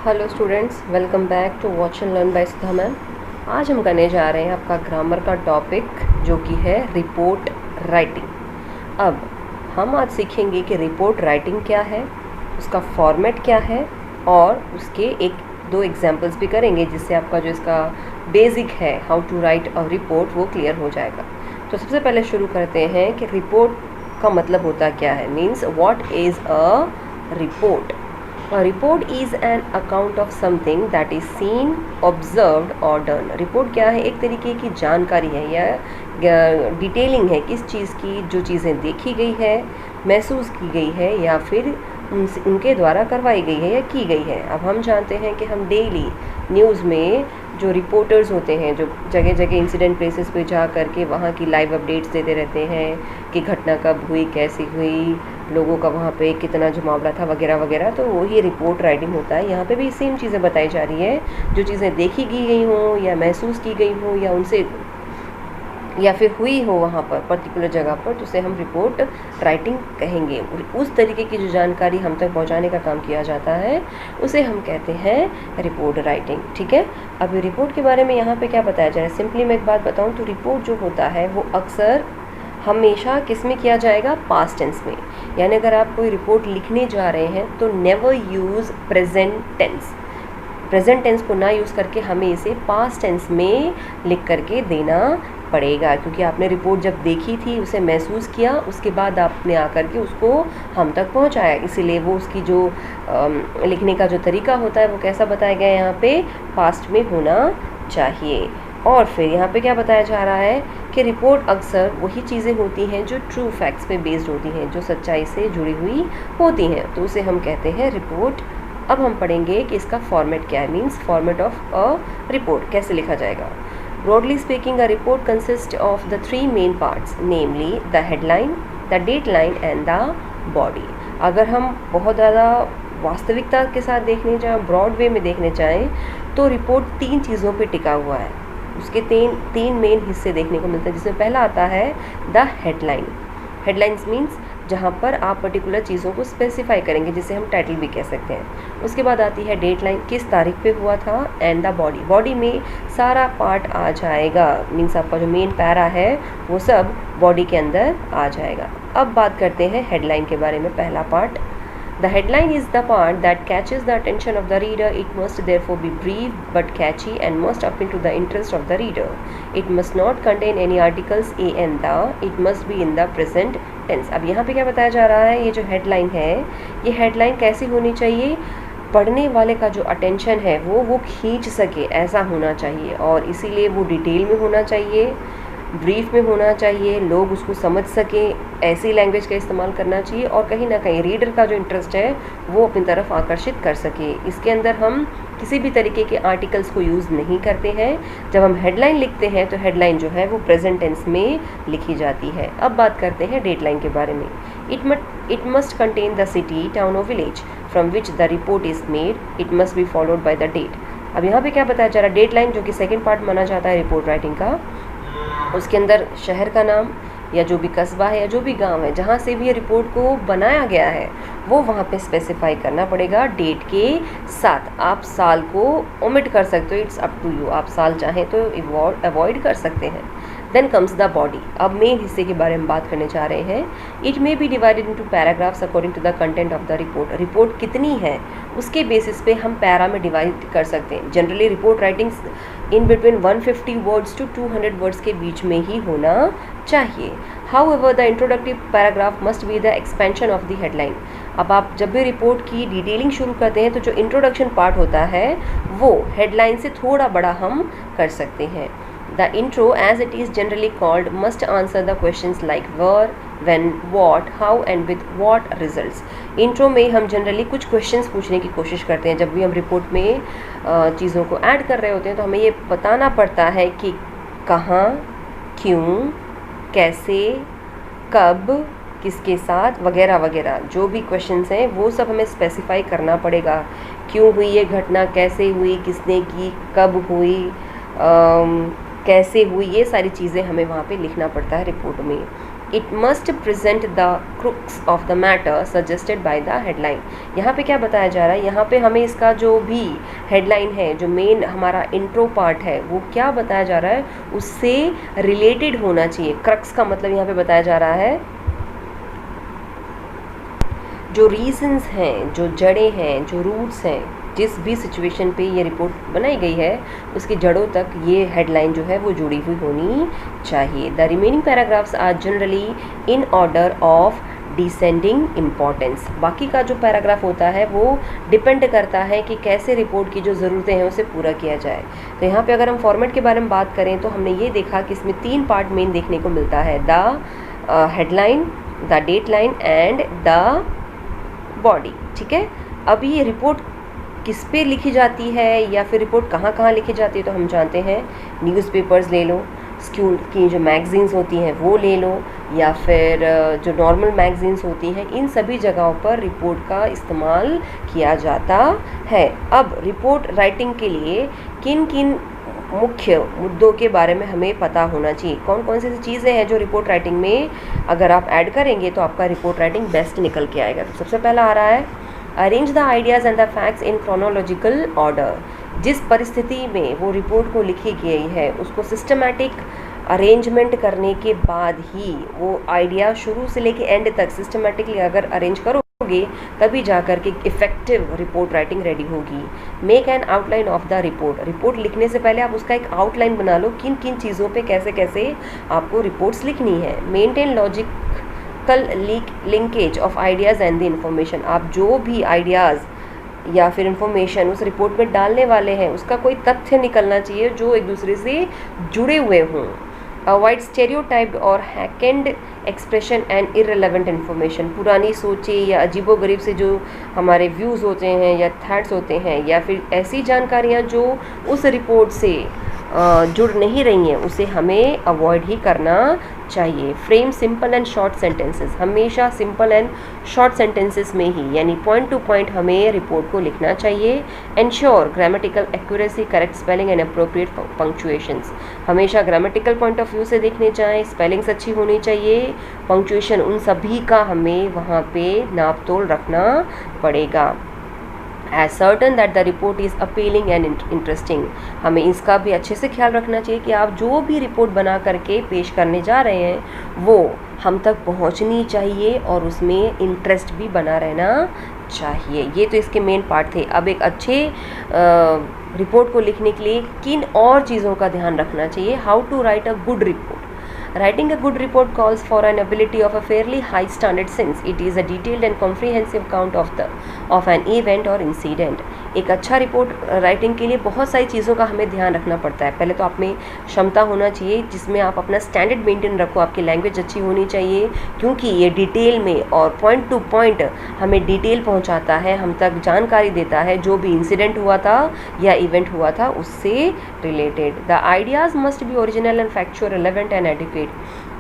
Hello students, welcome back to watch and learn by Sudha ma'am. आज हम करने जा रहे हैं आपका ग्रामर का टॉपिक जो कि है रिपोर्ट राइटिंग। अब हम आज सीखेंगे कि रिपोर्ट राइटिंग क्या है, उसका फॉर्मेट क्या है और उसके एक दो एग्जांपल्स भी करेंगे जिससे आपका जो इसका बेसिक है how to write a report वो क्लियर हो जाएगा। तो सबसे पहले शुरू करते हैं कि रिपोर्ट का मतलब होता क्या है, means what is a report. A report is an account of something that is seen, observed or done. Report क्या है? एक तरीके की जानकारी है या डिटेलिंग है किस चीज़ की, जो चीज़ें देखी गई है, महसूस की गई है या फिर उनके द्वारा करवाई गई है या की गई है। अब हम जानते हैं कि हम डेली न्यूज़ में जो रिपोर्टर्स होते हैं, जो जगह जगह इंसिडेंट प्लेसेस पे जा करके वहाँ की लाइव अपडेट्स देते रहते हैं कि घटना कब हुई, कैसी हुई, लोगों का वहाँ पे कितना जमावड़ा था वगैरह वगैरह। तो वही रिपोर्ट राइटिंग होता है। यहाँ पे भी सेम चीज़ें बताई जा रही है, जो चीज़ें देखी की गई हों या महसूस की गई हों या उनसे या फिर हुई हो वहाँ पर पर्टिकुलर जगह पर, तो उसे हम रिपोर्ट राइटिंग कहेंगे। उस तरीके की जो जानकारी हम तक पहुँचाने का काम किया जाता है उसे हम कहते हैं रिपोर्ट राइटिंग। ठीक है, अब रिपोर्ट के बारे में यहाँ पे क्या बताया जा रहा है, सिंपली मैं एक बात बताऊँ तो रिपोर्ट जो होता है वो अक्सर हमेशा किस में किया जाएगा, पास्ट टेंस में। यानी अगर आप कोई रिपोर्ट लिखने जा रहे हैं तो never use present tense. Present tense को ना यूज़ करके हमें इसे पास्ट टेंस में लिख करके देना पड़ेगा, क्योंकि आपने रिपोर्ट जब देखी थी, उसे महसूस किया, उसके बाद आपने आकर के उसको हम तक पहुंचाया। इसीलिए वो उसकी जो लिखने का जो तरीका होता है वो कैसा बताया गया है, यहाँ पे पास्ट में होना चाहिए। और फिर यहाँ पे क्या बताया जा रहा है कि रिपोर्ट अक्सर वही चीज़ें होती हैं जो ट्रू फैक्ट्स पे बेस्ड होती हैं, जो सच्चाई से जुड़ी हुई होती हैं, तो उसे हम कहते हैं रिपोर्ट। अब हम पढ़ेंगे कि इसका फॉर्मेट क्या है, means format of a report कैसे लिखा जाएगा। Broadly speaking, a report consists of the three main parts, namely the headline, the dateline and the body. अगर हम बहुत ज़्यादा वास्तविकता के साथ देखने जाएँ, ब्रॉड वे में देखने चाहें, तो रिपोर्ट तीन चीज़ों पे टिका हुआ है। उसके तीन मेन हिस्से देखने को मिलते हैं, जिसमें पहला आता है द हेडलाइन। हेडलाइंस मीन्स जहाँ पर आप पर्टिकुलर चीज़ों को स्पेसिफाई करेंगे, जिसे हम टाइटल भी कह सकते हैं। उसके बाद आती है डेट लाइन, किस तारीख पे हुआ था, एंड द बॉडी। बॉडी में सारा पार्ट आ जाएगा, मीन्स आपका जो मेन पैरा है वो सब बॉडी के अंदर आ जाएगा। अब बात करते हैं हेडलाइन के बारे में। पहला part, the headline is the part that catches the attention of the reader. It must therefore be brief but catchy and must appeal to the interest of the reader. It must not contain any articles a and the. It must be in the present tense. अब यहाँ पे क्या बताया जा रहा है, ये जो हेडलाइन है, ये हेडलाइन कैसी होनी चाहिए, पढ़ने वाले का जो अटेंशन है वो खींच सके, ऐसा होना चाहिए। और इसीलिए वो डिटेल में होना चाहिए, ब्रीफ में होना चाहिए, लोग उसको समझ सकें, ऐसी लैंग्वेज का इस्तेमाल करना चाहिए और कहीं ना कहीं रीडर का जो इंटरेस्ट है वो अपनी तरफ आकर्षित कर सके। इसके अंदर हम किसी भी तरीके के आर्टिकल्स को यूज़ नहीं करते हैं। जब हम हेडलाइन लिखते हैं तो हेडलाइन जो है वो प्रेजेंट टेंस में लिखी जाती है। अब बात करते हैं डेटलाइन के बारे में। It must contain the city, town और village from which the report is made. It must be followed by the date. अब यहाँ पे क्या बताया जा रहा है, डेटलाइन जो कि सेकेंड पार्ट माना जाता है रिपोर्ट राइटिंग का, उसके अंदर शहर का नाम या जो भी कस्बा है या जो भी गांव है जहाँ से भी ये रिपोर्ट को बनाया गया है वो वहाँ पे स्पेसिफाई करना पड़ेगा डेट के साथ। आप साल को ओमिट कर सकते हो, इट्स अप टू यू, आप साल चाहें तो अवॉइड कर सकते हैं। Then comes the body. अब मेन हिस्से के बारे में बात करने जा रहे हैं। It may be divided into paragraphs according to the content of the report. Report कितनी है उसके बेसिस पे हम पैरा में डिवाइड कर सकते हैं। Generally report writings in between 150 words to 200 words के बीच में ही होना चाहिए। However the introductory paragraph must be the expansion of the headline. अब आप जब भी रिपोर्ट की डिटेलिंग शुरू करते हैं तो जो इंट्रोडक्शन पार्ट होता है वो हेडलाइन से थोड़ा बड़ा हम कर सकते हैं। The intro, as it is generally called, must answer the questions like where, when, what, how and with what results. Intro में हम जनरली कुछ क्वेश्चंस पूछने की कोशिश करते हैं। जब भी हम रिपोर्ट में चीज़ों को ऐड कर रहे होते हैं तो हमें ये बताना पड़ता है कि कहाँ, क्यों, कैसे, कब, किसके साथ वगैरह वगैरह। जो भी क्वेश्चंस हैं वो सब हमें स्पेसिफाई करना पड़ेगा। क्यों हुई ये घटना, कैसे हुई, किसने की, कब हुई, कैसे हुई, ये सारी चीज़ें हमें वहाँ पे लिखना पड़ता है रिपोर्ट में। It must present the crux of the matter suggested by the headline. यहाँ पे क्या बताया जा रहा है, यहाँ पे हमें इसका जो भी हेडलाइन है, जो मेन हमारा इंट्रो पार्ट है, वो क्या बताया जा रहा है, उससे रिलेटेड होना चाहिए। क्रक्स का मतलब यहाँ पे बताया जा रहा है जो रीजंस हैं, जो जड़ें हैं, जो रूट्स हैं, जिस भी सिचुएशन पे ये रिपोर्ट बनाई गई है उसकी जड़ों तक ये हेडलाइन जो है वो जुड़ी हुई होनी चाहिए। The remaining paragraphs are generally in order of descending importance. बाकी का जो पैराग्राफ होता है वो डिपेंड करता है कि कैसे रिपोर्ट की जो ज़रूरतें हैं उसे पूरा किया जाए। तो यहाँ पे अगर हम फॉर्मेट के बारे में बात करें तो हमने ये देखा कि इसमें 3 पार्ट मेन देखने को मिलता है, the headline, the date line and the body. ठीक है, अब ये रिपोर्ट किस पे लिखी जाती है या फिर रिपोर्ट कहाँ कहाँ लिखी जाती है, तो हम जानते हैं न्यूज़पेपर्स ले लो, स्कूल की जो मैगज़ीन्स होती हैं वो ले लो, या फिर जो नॉर्मल मैगज़ीन्स होती हैं, इन सभी जगहों पर रिपोर्ट का इस्तेमाल किया जाता है। अब रिपोर्ट राइटिंग के लिए किन किन मुख्य मुद्दों के बारे में हमें पता होना चाहिए, कौन कौन सी चीज़ें हैं जो रिपोर्ट राइटिंग में अगर आप ऐड करेंगे तो आपका रिपोर्ट राइटिंग बेस्ट निकल के आएगा। तो सबसे पहला आ रहा है arrange the ideas and the facts in chronological order. जिस परिस्थिति में वो रिपोर्ट को लिखी गई है उसको सिस्टमैटिक अरेंजमेंट करने के बाद ही वो आइडिया शुरू से लेके एंड तक सिस्टमैटिकली अगर अरेंज करोगे तभी जाकर के इफेक्टिव रिपोर्ट राइटिंग रेडी होगी। Make an outline of the report. Report लिखने से पहले आप उसका एक आउटलाइन बना लो, किन किन चीज़ों पे कैसे कैसे आपको रिपोर्ट्स लिखनी है। Maintain logical linkage of ideas and the information. आप जो भी आइडियाज़ या फिर इंफॉर्मेशन उस रिपोर्ट में डालने वाले हैं उसका कोई तथ्य निकलना चाहिए जो एक दूसरे से जुड़े हुए हों। अवॉइड स्टेरियोटाइप्ड और हैकेंड एक्सप्रेशन एंड इररिलेवेंट इन्फॉर्मेशन। पुरानी सोचें या अजीबोगरीब से जो हमारे व्यूज़ होते हैं या थॉट्स होते हैं या फिर ऐसी जानकारियाँ जो उस रिपोर्ट से जुड़ नहीं रही हैं उसे हमें अवॉइड ही करना चाहिए। Frame simple and short sentences. हमेशा सिंपल एंड शॉर्ट सेंटेंसेस में ही यानी पॉइंट टू पॉइंट हमें रिपोर्ट को लिखना चाहिए। Ensure grammatical accuracy, correct spelling and appropriate punctuations. हमेशा ग्रामेटिकल पॉइंट ऑफ व्यू से देखने जाएँ, स्पेलिंग्स अच्छी होनी चाहिए, पंक्चुएशन उन सभी का हमें वहाँ पे नाप तोल रखना पड़ेगा। Ascertain that the report is appealing and interesting. हमें इसका भी अच्छे से ख्याल रखना चाहिए कि आप जो भी रिपोर्ट बना करके पेश करने जा रहे हैं वो हम तक पहुंचनी चाहिए और उसमें इंटरेस्ट भी बना रहना चाहिए। ये तो इसके मेन पार्ट थे। अब एक अच्छे रिपोर्ट को लिखने के लिए किन और चीज़ों का ध्यान रखना चाहिए। How to write a good report. Writing a good report calls for an ability of a fairly high standard since it is a detailed and comprehensive account of an event or incident. एक अच्छा report writing के लिए बहुत सारी चीज़ों का हमें ध्यान रखना पड़ता है। पहले तो आप में क्षमता होना चाहिए जिसमें आप अपना स्टैंडर्ड मेंटेन रखो, आपकी लैंग्वेज अच्छी होनी चाहिए क्योंकि ये डिटेल में और पॉइंट टू पॉइंट हमें डिटेल पहुंचाता है, हम तक जानकारी देता है जो भी इंसिडेंट हुआ था या इवेंट हुआ था उससे related. The ideas must be original and factual, relevant and adequate.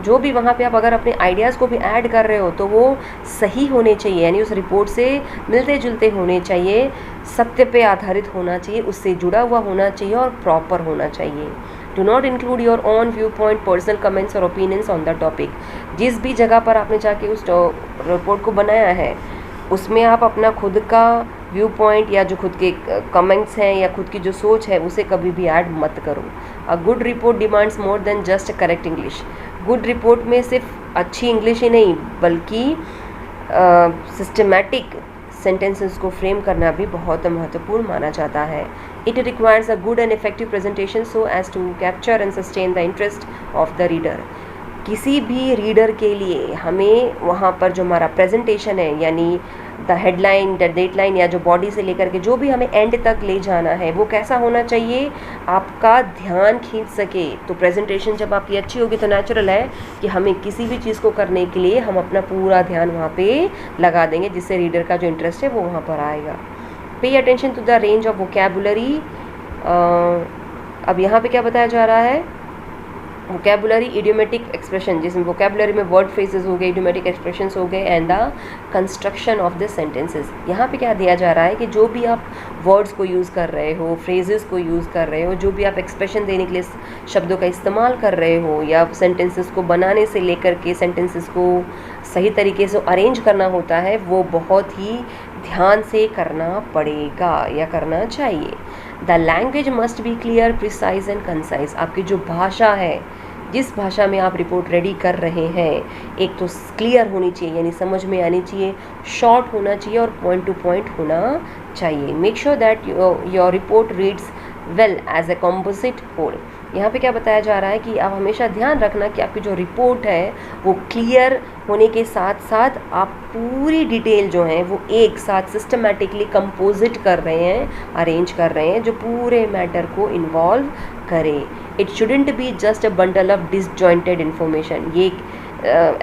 जो भी वहाँ पे आप अगर अपने आइडियाज़ को भी ऐड कर रहे हो तो वो सही होने चाहिए, यानी उस रिपोर्ट से मिलते जुलते होने चाहिए, सत्य पे आधारित होना चाहिए, उससे जुड़ा हुआ होना चाहिए और प्रॉपर होना चाहिए। Do not include your own view point, personal comments और ओपिनियंस ऑन द टॉपिक। जिस भी जगह पर आपने जाके उस रिपोर्ट को बनाया है उसमें आप अपना खुद का व्यू पॉइंट या जो खुद के कमेंट्स हैं या खुद की जो सोच है उसे कभी भी ऐड मत करो। अ good report demands more than just correct English. Good report में सिर्फ अच्छी इंग्लिश ही नहीं बल्कि सिस्टमैटिक सेंटेंसेस को फ्रेम करना भी बहुत महत्वपूर्ण माना जाता है। It requires a good and effective presentation so as to capture and sustain the interest of the reader. किसी भी रीडर के लिए हमें वहाँ पर जो हमारा प्रेजेंटेशन है यानी द हेडलाइन, द डेटलाइन या जो बॉडी से लेकर के जो भी हमें एंड तक ले जाना है वो कैसा होना चाहिए, आपका ध्यान खींच सके। तो प्रेजेंटेशन जब आपकी अच्छी होगी तो नेचुरल है कि हमें किसी भी चीज़ को करने के लिए हम अपना पूरा ध्यान वहाँ पे लगा देंगे जिससे रीडर का जो इंटरेस्ट है वो वहाँ पर आएगा। Pay attention to the range of vocabulary. अब यहाँ पे क्या बताया जा रहा है, वोकेबुलरी इडियोमेटिक एक्सप्रेशन, जिसमें वोकेबुलरी में वर्ड फ्रेजेस हो गए, इडियोमेटिक एक्सप्रेशंस हो गए, and the construction of the sentences. यहाँ पे क्या दिया जा रहा है कि जो भी आप वर्ड्स को यूज़ कर रहे हो, फ्रेजेस को यूज़ कर रहे हो, जो भी आप एक्सप्रेशन देने के लिए शब्दों का इस्तेमाल कर रहे हो, या सेंटेंसेस को बनाने से लेकर के सेंटेंसेस को सही तरीके से अरेंज करना होता है, वो बहुत ही ध्यान से करना पड़ेगा या करना चाहिए। The language must be clear, precise and concise. आपकी जो भाषा है, जिस भाषा में आप रिपोर्ट रेडी कर रहे हैं, एक तो क्लियर होनी चाहिए यानी समझ में आनी चाहिए, शॉर्ट होना चाहिए और पॉइंट टू पॉइंट होना चाहिए। Make sure that your report reads well as a composite whole. यहाँ पे क्या बताया जा रहा है कि आप हमेशा ध्यान रखना कि आपकी जो रिपोर्ट है वो क्लियर होने के साथ साथ आप पूरी डिटेल जो है वो एक साथ सिस्टमेटिकली कंपोजिट कर रहे हैं, अरेंज कर रहे हैं, जो पूरे मैटर को इन्वॉल्व करे। It shouldn't be just a bundle of disjointed information. ये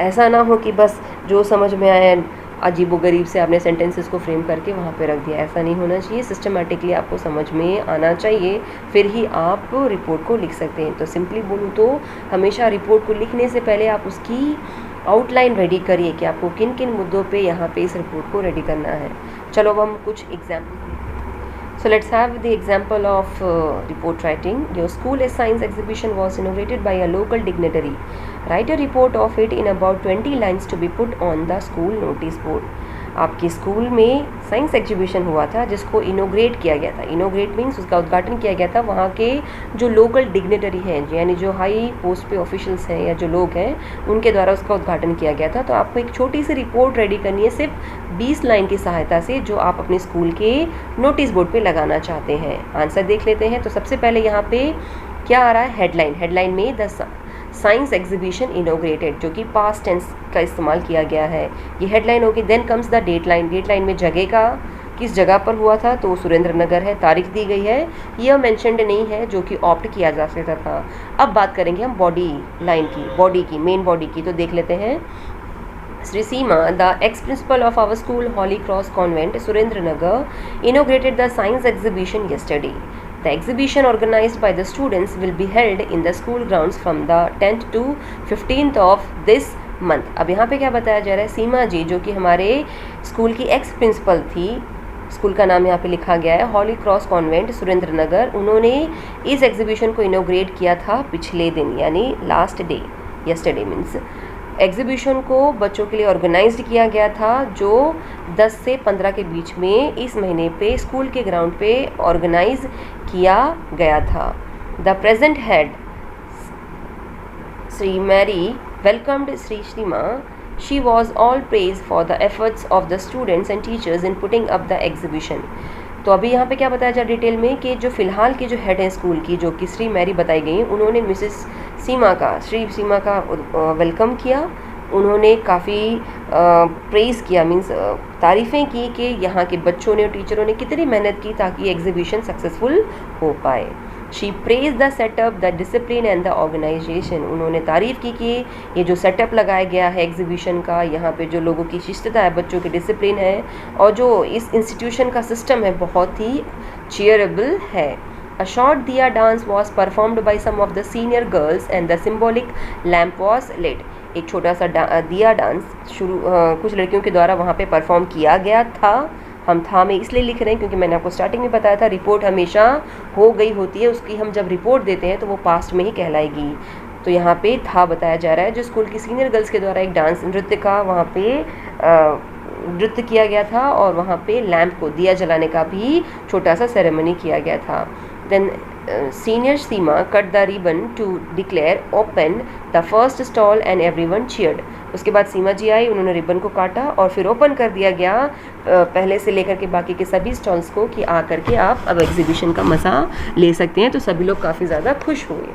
ऐसा ना हो कि बस जो समझ में आए अजीबोगरीब से आपने सेंटेंसेस को फ्रेम करके वहाँ पे रख दिया, ऐसा नहीं होना चाहिए। सिस्टमेटिकली आपको समझ में आना चाहिए, फिर ही आप रिपोर्ट को लिख सकते हैं। तो सिंपली बोलूँ तो हमेशा रिपोर्ट को लिखने से पहले आप उसकी आउटलाइन रेडी करिए कि आपको किन किन मुद्दों पे यहाँ पे इस रिपोर्ट को रेडी करना है। चलो अब हम कुछ example. So let's have the example of report writing. Your school science exhibition was inaugurated by a local dignitary. Write a report of it in about 20 lines to be put on the school notice board. आपके school में science exhibition हुआ था जिसको इनोग्रेट किया गया था। इनोग्रेट means उसका उद्घाटन किया गया था वहाँ के जो लोकल डिग्नेटरी हैं, यानी जो हाई पोस्ट पे ऑफिशियल्स हैं या जो लोग हैं, उनके द्वारा उसका उद्घाटन किया गया था। तो आपको एक छोटी सी रिपोर्ट रेडी करनी है सिर्फ 20 लाइन की सहायता से, जो आप अपने स्कूल के नोटिस बोर्ड पे लगाना चाहते हैं। आंसर देख लेते हैं। तो सबसे पहले यहाँ पे क्या आ रहा है, हेडलाइन। हेडलाइन में द साइंस एग्जीबिशन इनोग्रेटेड, जो कि पास्ट टेंस का इस्तेमाल किया गया है, ये हेडलाइन होगी। Then comes the date line. Date line में जगह का, किस जगह पर हुआ था, तो सुरेंद्र नगर है, तारीख दी गई है, यह मेंशन्ड नहीं है, जो कि ऑप्ट किया जा सकता था। अब बात करेंगे हम बॉडी लाइन की, बॉडी की, मेन बॉडी की। तो देख लेते हैं। Sri Seema, the ex-principal of our school, Holy Cross Convent, Surendranagar, inaugurated the science exhibition yesterday. The exhibition organized by the students will be held in the school grounds from the 10th to 15th of this month. अब यहाँ पे क्या बताया जा रहा है, सीमा जी जो कि हमारे स्कूल की एक्स प्रिंसिपल थी, स्कूल का नाम यहाँ पे लिखा गया है हॉली क्रॉस कॉन्वेंट सुरेंद्रनगर, उन्होंने इस एग्जीबिशन को इनोग्रेट किया था पिछले दिन, यानी last day, yesterday means. Exhibition को बच्चों के लिए ऑर्गेनाइज्ड किया गया था, जो 10 से 15 के बीच में इस महीने पे स्कूल के ग्राउंड पे ऑर्गेनाइज किया गया था। The present head Shri Mary welcomed Shri Seema. She was all praise for the efforts of the students and teachers in putting up the exhibition. तो अभी यहाँ पे क्या बताया जा डिटेल में कि जो फ़िलहाल की जो हेड है स्कूल की, जो कि श्री मैरी बताई गई, उन्होंने मिसेस सीमा का, श्री सीमा का वेलकम किया। उन्होंने काफ़ी प्रेज़ किया, मीन्स तारीफ़ें की कि यहाँ के बच्चों ने और टीचरों ने कितनी मेहनत की ताकि एग्जीबिशन सक्सेसफुल हो पाए। She praise the setup, the discipline and the organisation. उन्होंने तारीफ़ की कि ये जो सेटअप लगाया गया है एग्जीबिशन का, यहाँ पे जो लोगों की शिष्टता है, बच्चों की डिसिप्लिन है, और जो इस इंस्टीट्यूशन का सिस्टम है बहुत ही चेयरेबल है. A short diya dance was performed by some of the senior girls and the symbolic lamp was lit. एक छोटा सा दिया डांस कुछ लड़कियों के द्वारा वहाँ पे परफॉर्म किया गया था. हम था में इसलिए लिख रहे हैं क्योंकि मैंने आपको स्टार्टिंग में बताया था रिपोर्ट हमेशा हो गई होती है, उसकी हम जब रिपोर्ट देते हैं तो वो पास्ट में ही कहलाएगी. तो यहाँ पे था बताया जा रहा है जो स्कूल की सीनियर गर्ल्स के द्वारा एक डांस नृत्य का वहाँ पे नृत्य किया गया था, और वहाँ पे लैंप को दिया जलाने का भी छोटा सा सेरेमनी किया गया था. Then senior Seema cut the ribbon to declare open the first stall and everyone cheered. उसके बाद सीमा जी आई, उन्होंने रिबन को काटा और फिर ओपन कर दिया गया पहले से लेकर के बाकी के सभी स्टॉल्स को कि आ करके आप अब एग्जीबिशन का मज़ा ले सकते हैं. तो सभी लोग काफ़ी ज़्यादा खुश हुए.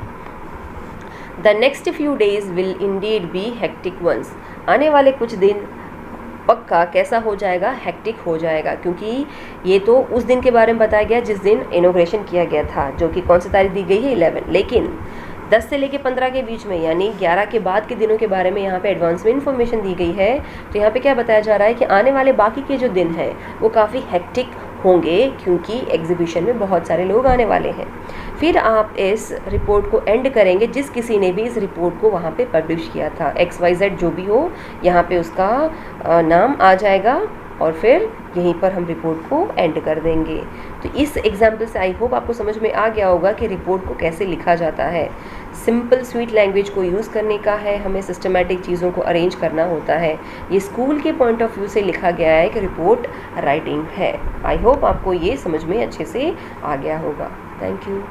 The next few days will indeed be hectic ones. आने वाले कुछ दिन पक्का कैसा हो जाएगा, हेक्टिक हो जाएगा, क्योंकि ये तो उस दिन के बारे में बताया गया जिस दिन इनोग्रेशन किया गया था, जो कि कौन सी तारीख दी गई है 11. लेकिन 10 से लेके 15 के बीच में यानी 11 के बाद के दिनों के बारे में यहाँ पे एडवांस में इन्फॉर्मेशन दी गई है. तो यहाँ पे क्या बताया जा रहा है कि आने वाले बाकी के जो दिन हैं वो काफ़ी हेक्टिक होंगे, क्योंकि एग्जीबिशन में बहुत सारे लोग आने वाले हैं. फिर आप इस रिपोर्ट को एंड करेंगे जिस किसी ने भी इस रिपोर्ट को वहाँ पे पब्लिश किया था, XYZ जो भी हो, यहाँ पे उसका नाम आ जाएगा और फिर यहीं पर हम रिपोर्ट को एंड कर देंगे। तो इस एग्जाम्पल से आई होप आपको समझ में आ गया होगा कि रिपोर्ट को कैसे लिखा जाता है। सिंपल स्वीट लैंग्वेज को यूज़ करने का है, हमें सिस्टमेटिक चीज़ों को अरेंज करना होता है। ये स्कूल के पॉइंट ऑफ व्यू से लिखा गया है कि रिपोर्ट राइटिंग है। आई होप आपको ये समझ में अच्छे से आ गया होगा। Thank you.